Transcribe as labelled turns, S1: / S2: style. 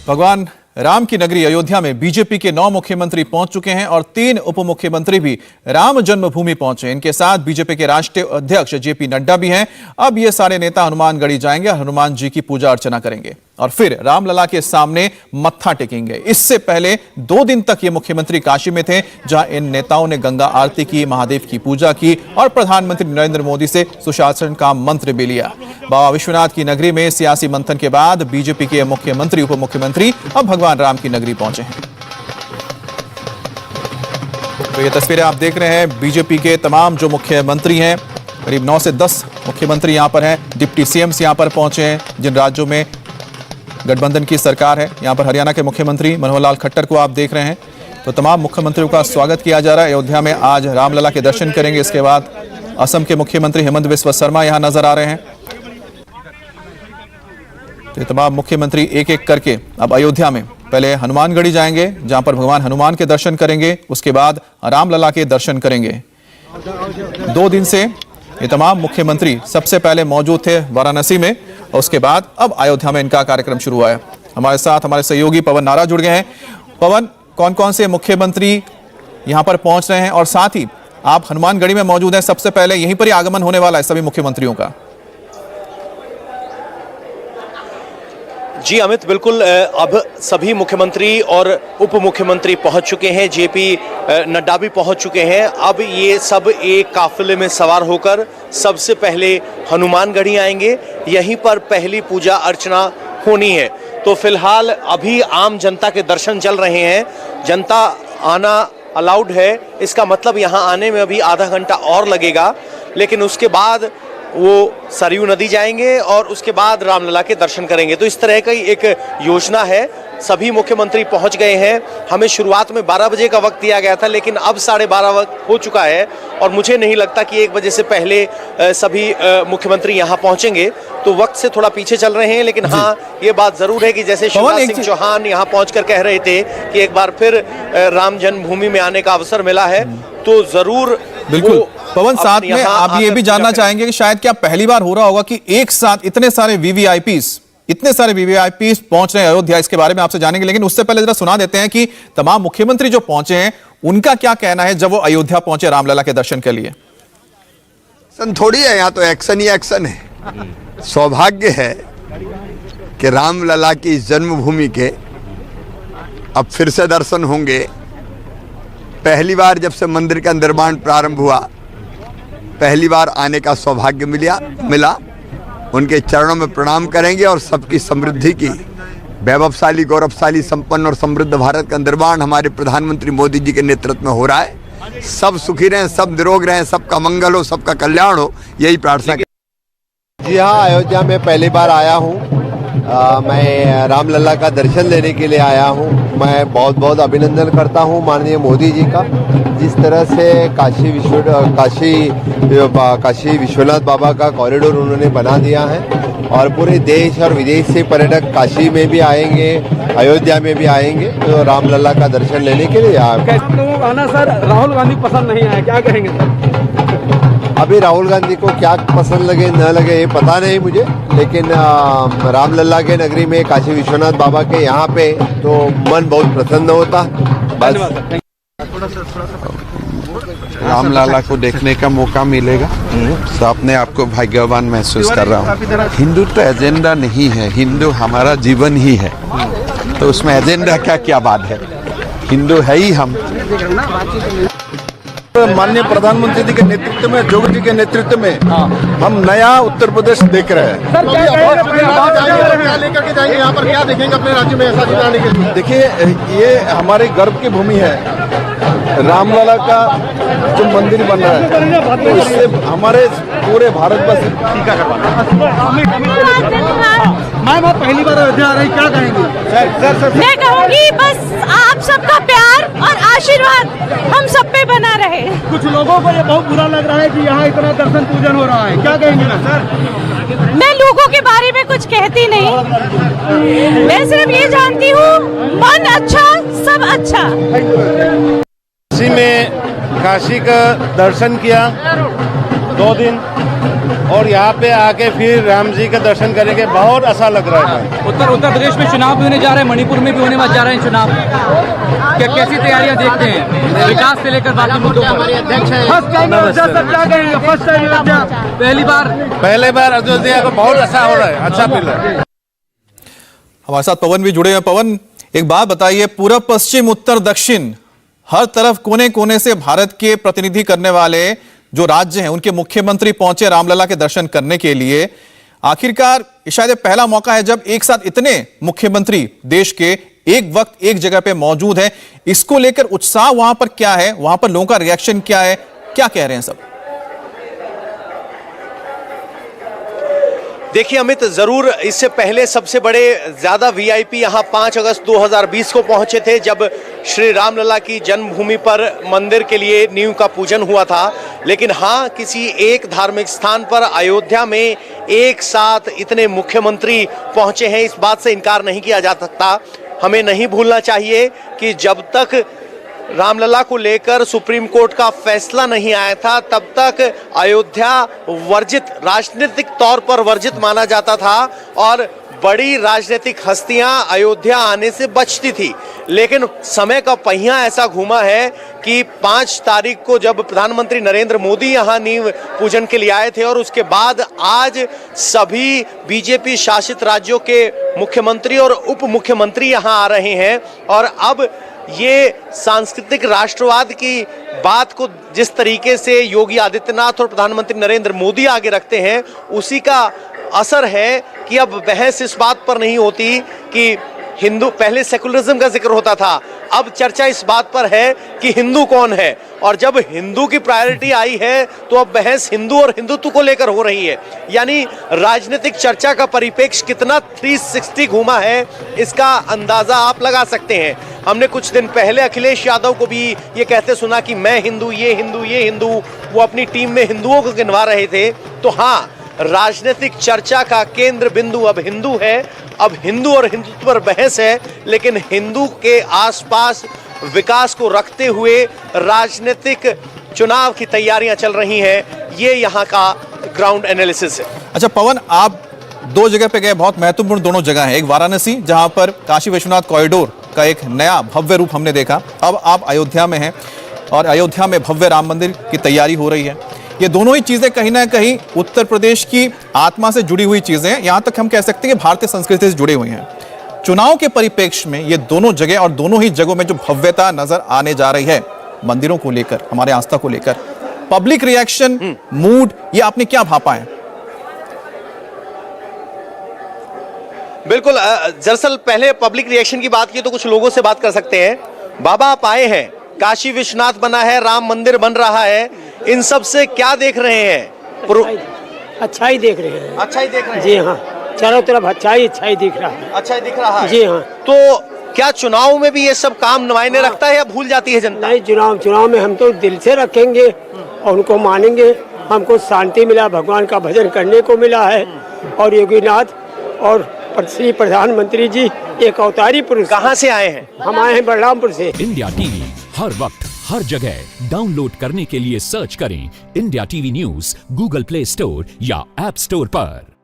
S1: भगवान राम की नगरी अयोध्या में बीजेपी के 9 मुख्यमंत्री पहुंच चुके हैं और 3 उप मुख्यमंत्री भी राम जन्मभूमि पहुंचे। इनके साथ बीजेपी के राष्ट्रीय अध्यक्ष जेपी नड्डा भी हैं। अब ये सारे नेता हनुमानगढ़ी जाएंगे, हनुमान जी की पूजा अर्चना करेंगे और फिर रामलला के सामने मत्था टेकेंगे। इससे पहले 2 दिन तक ये मुख्यमंत्री काशी में थे, जहां इन नेताओं ने गंगा आरती की, महादेव की पूजा की और प्रधानमंत्री नरेंद्र मोदी से सुशासन का मंत्र भी लिया। बाबा विश्वनाथ की नगरी में सियासी मंथन के बाद बीजेपी के मुख्यमंत्री उप मुख्यमंत्री अब भगवान राम की नगरी पहुंचे हैं। तो ये तस्वीरें आप देख रहे हैं, बीजेपी के तमाम जो मुख्यमंत्री हैं, करीब 9 से 10 मुख्यमंत्री यहां पर हैं। डिप्टी सीएम्स यहां पर पहुंचे हैं जिन राज्यों में गठबंधन की सरकार है। यहां पर हरियाणा के मुख्यमंत्री मनोहर लाल खट्टर को आप देख रहे हैं। तो तमाम मुख्यमंत्रियों का स्वागत किया जा रहा है। अयोध्या में आज रामलला के दर्शन करेंगे। इसके बाद असम के मुख्यमंत्री हेमंत बिस्वा शर्मा यहां नजर आ रहे हैं। तो तमाम मुख्यमंत्री एक एक करके अब अयोध्या में पहले हनुमानगढ़ी जाएंगे, जहां पर भगवान हनुमान के दर्शन करेंगे। उसके बाद रामलला के दर्शन करेंगे। 2 दिन से ये तमाम मुख्यमंत्री सबसे पहले मौजूद थे वाराणसी में और उसके बाद अब अयोध्या में इनका कार्यक्रम शुरू हुआ है। हमारे साथ हमारे सहयोगी पवन नारा जुड़ गए हैं। पवन, कौन कौन से मुख्यमंत्री यहां पर पहुंच रहे हैं और साथ ही आप हनुमानगढ़ी में मौजूद हैं, सबसे पहले यहीं पर ही आगमन होने वाला है सभी मुख्यमंत्रियों का?
S2: जी अमित, बिल्कुल। अब सभी मुख्यमंत्री और उप मुख्यमंत्री पहुंच चुके हैं। जेपी नड्डा भी पहुंच चुके हैं। अब ये सब एक काफिले में सवार होकर सबसे पहले हनुमानगढ़ी आएंगे। यहीं पर पहली पूजा अर्चना होनी है। तो फिलहाल अभी आम जनता के दर्शन चल रहे हैं। जनता आना अलाउड है, इसका मतलब यहाँ आने में अभी आधा घंटा और लगेगा। लेकिन उसके बाद वो सरयू नदी जाएंगे और उसके बाद रामलला के दर्शन करेंगे। तो इस तरह की एक योजना है। सभी मुख्यमंत्री पहुंच गए हैं। हमें शुरुआत में 12 बजे का वक्त दिया गया था, लेकिन अब 12:30 वक्त हो चुका है और मुझे नहीं लगता कि 1 बजे से पहले सभी मुख्यमंत्री यहाँ पहुंचेंगे। तो वक्त से थोड़ा पीछे चल रहे हैं। लेकिन हाँ, ये बात जरूर है कि जैसे शिवराज सिंह चौहान यहाँ पहुंचकर कह रहे थे कि एक बार फिर राम जन्मभूमि में आने का अवसर मिला है, तो जरूर
S1: बिल्कुल। पवन, साथ में आप ये भी जानना चाहेंगे कि शायद क्या पहली बार हो रहा होगा कि एक साथ इतने सारे वीवीआईपीस पहुंच रहे हैं अयोध्या? इसके बारे में आपसे जानेंगे, लेकिन उससे पहले जरा सुना देते हैं कि तमाम मुख्यमंत्री जो पहुंचे हैं उनका क्या कहना है जब वो अयोध्या पहुंचे रामलला के दर्शन के लिए।
S3: थोड़ी है, यहाँ तो एक्शन ही एक्शन है। सौभाग्य है कि रामलला की जन्मभूमि के अब फिर से दर्शन होंगे। पहली बार जब से मंदिर का निर्माण प्रारंभ हुआ, पहली बार आने का सौभाग्य मिला। उनके चरणों में प्रणाम करेंगे और सबकी समृद्धि की, वैभवशाली, गौरवशाली, संपन्न और समृद्ध भारत का निर्माण हमारे प्रधानमंत्री मोदी जी के नेतृत्व में हो रहा है। सब सुखी रहें, सब निरोग रहें, सबका मंगल हो, सबका कल्याण हो, यही प्रार्थना।
S4: जी हाँ, अयोध्या में पहली बार आया हूँ। मैं रामलला का दर्शन लेने के लिए आया हूँ। मैं बहुत बहुत अभिनंदन करता हूँ माननीय मोदी जी का, जिस तरह से काशी विश्वनाथ बाबा का कॉरिडोर उन्होंने बना दिया है और पूरे देश और विदेश से पर्यटक काशी में भी आएंगे, अयोध्या में भी आएंगे तो रामलला का दर्शन लेने के लिए आए।
S5: आना सर, राहुल गांधी पसंद नहीं आया, क्या कहेंगे सर?
S4: अभी राहुल गांधी को क्या पसंद लगे न लगे ये पता नहीं मुझे, लेकिन रामलला के नगरी में काशी विश्वनाथ बाबा के यहाँ पे तो मन बहुत प्रसन्न होता।
S6: रामलला को देखने का मौका मिलेगा तो अपने आप को भाग्यवान महसूस कर रहा हूँ। हिंदू तो एजेंडा नहीं है, हिंदू हमारा जीवन ही है, तो उसमें एजेंडा का क्या बात है? हिंदू है ही हम।
S7: माननीय प्रधानमंत्री जी के नेतृत्व में, योगी जी के नेतृत्व में हम नया उत्तर प्रदेश देख रहे हैं।
S5: क्या
S7: लेकर के जाएंगे यहाँ पर, क्या देखेंगे अपने राज्य में ऐसा जिताने के लिए? देखिए, ये हमारे गर्व की भूमि है। रामलला का जो मंदिर बन रहा है, तो इससे हमारे पूरे भारतवर्ष टीका करवाना।
S5: मैं पहली बार अयोध्या आ रही, क्या कहेंगे?
S8: मैं कहूँगी बस आप सबका प्यार और आशीर्वाद हम सब पे बना रहे।
S5: कुछ लोगों को ये बहुत बुरा लग रहा है कि यहाँ इतना दर्शन पूजन हो रहा है, क्या कहेंगे ना सर?
S8: मैं लोगों के बारे में कुछ कहती नहीं, मैं सिर्फ ये जानती हूँ मन अच्छा सब अच्छा।
S7: काशी में काशी का दर्शन किया 2 दिन, और यहाँ पे आके फिर राम जी का दर्शन करेंगे, बहुत अच्छा लग रहा है।
S9: उत्तर प्रदेश में चुनाव भी होने जा रहे हैं, मणिपुर में भी होने जा रहे हैं चुनाव। क्या कैसी तैयारियां देखते हैं विकास से लेकर बाकी मुद्दों पर?
S5: फर्स्ट टाइम अयोध्या सर, क्या कहेंगे? फर्स्ट टाइम अयोध्या,
S9: पहली बार
S7: अयोध्या को बहुत अच्छा हो रहा है, अच्छा फील है।
S1: हमारे साथ पवन भी जुड़े हैं। पवन, एक बात बताइए, पूर्व पश्चिम उत्तर दक्षिण हर तरफ कोने कोने से भारत के प्रतिनिधि करने वाले जो राज्य हैं उनके मुख्यमंत्री पहुंचे रामलला के दर्शन करने के लिए। आखिरकार शायद पहला मौका है जब एक साथ इतने मुख्यमंत्री देश के एक वक्त एक जगह पे मौजूद हैं। इसको लेकर उत्साह वहां पर क्या है, वहां पर लोगों का रिएक्शन क्या है, क्या कह रहे हैं सब?
S2: देखिए अमित, जरूर इससे पहले सबसे बड़े ज्यादा वीआईपी यहां 5 अगस्त 2020 को पहुंचे थे, जब श्री रामलला की जन्मभूमि पर मंदिर के लिए नींव का पूजन हुआ था। लेकिन हाँ, किसी एक धार्मिक स्थान पर अयोध्या में एक साथ इतने मुख्यमंत्री पहुंचे हैं, इस बात से इनकार नहीं किया जा सकता। हमें नहीं भूलना चाहिए कि जब तक रामलला को लेकर सुप्रीम कोर्ट का फैसला नहीं आया था, तब तक अयोध्या वर्जित, राजनीतिक तौर पर वर्जित माना जाता था और बड़ी राजनीतिक हस्तियां अयोध्या आने से बचती थी। लेकिन समय का पहिया ऐसा घूमा है कि 5 तारीख को जब प्रधानमंत्री नरेंद्र मोदी यहां नींव पूजन के लिए आए थे और उसके बाद आज सभी बीजेपी शासित राज्यों के मुख्यमंत्री और उप मुख्यमंत्री यहां आ रहे हैं। और अब ये सांस्कृतिक राष्ट्रवाद की बात को जिस तरीके से योगी आदित्यनाथ और प्रधानमंत्री नरेंद्र मोदी आगे रखते हैं, उसी का असर है कि अब बहस इस बात पर नहीं होती कि हिंदू, पहले सेकुलरिज्म का जिक्र होता था, अब चर्चा इस बात पर है कि हिंदू कौन है। और जब हिंदू की प्रायोरिटी आई है तो अब बहस हिंदू और हिंदुत्व को लेकर हो रही है। यानी राजनीतिक चर्चा का परिप्रेक्ष्य कितना 360 घूमा है, इसका अंदाजा आप लगा सकते हैं। हमने कुछ दिन पहले अखिलेश यादव को भी ये कहते सुना कि मैं हिंदू, ये हिंदू, ये हिंदू। वो अपनी टीम में हिंदुओं को गिनवा रहे थे। तो हाँ, राजनीतिक चर्चा का केंद्र बिंदु अब हिंदू है। अब हिंदू और हिंदुत्व पर बहस है, लेकिन हिंदू के आसपास विकास को रखते हुए राजनीतिक चुनाव की तैयारियां चल रही हैं। ये यहाँ का ग्राउंड एनालिसिस है।
S1: अच्छा पवन, आप 2 जगह पे गए, बहुत महत्वपूर्ण दोनों जगह है। एक वाराणसी, जहां पर काशी विश्वनाथ कॉरिडोर का एक नया भव्य रूप हमने देखा। अब आप अयोध्या में हैं और अयोध्या में भव्य राम मंदिर की तैयारी हो रही है। ये दोनों ही चीजें कहीं ना कहीं उत्तर प्रदेश की आत्मा से जुड़ी हुई चीजें हैं। यहां तक हम कह सकते हैं कि भारतीय संस्कृति से जुड़ी हुई हैं। चुनाव के परिप्रेक्ष्य में ये दोनों जगह और दोनों ही जगहों में जो भव्यता नजर आने जा रही है मंदिरों को लेकर, हमारे आस्था को लेकर, पब्लिक रिएक्शन, मूड, ये आपने क्या भापा है?
S2: बिल्कुल, दरअसल पहले पब्लिक रिएक्शन की बात की तो कुछ लोगों से बात कर सकते हैं। बाबा आप आए हैं, काशी विश्वनाथ बना है, राम मंदिर बन रहा है, इन सब से क्या देख रहे हैं?
S10: अच्छा ही देख रहे हैं।
S2: अच्छा ही देख रहे हैं?
S10: जी हाँ, चारों तरफ अच्छा ही दिख रहा है।
S2: अच्छा ही दिख रहा है?
S10: जी हाँ।
S2: तो क्या चुनाव में भी ये सब काम मायने रखता है या भूल जाती है जनता?
S10: नहीं, चुनाव में हम तो दिल से रखेंगे और उनको मानेंगे। हमको शांति मिला, भगवान का भजन करने को मिला है। और योगीनाथ और श्री प्रधानमंत्री जी एक अवतारी पुरुष।
S2: कहाँ से आए हैं?
S10: हम आए हैं बलरामपुर से।
S11: इंडिया टीवी हर वक्त हर जगह डाउनलोड करने के लिए सर्च करें India TV news Google play store या ऐप स्टोर पर।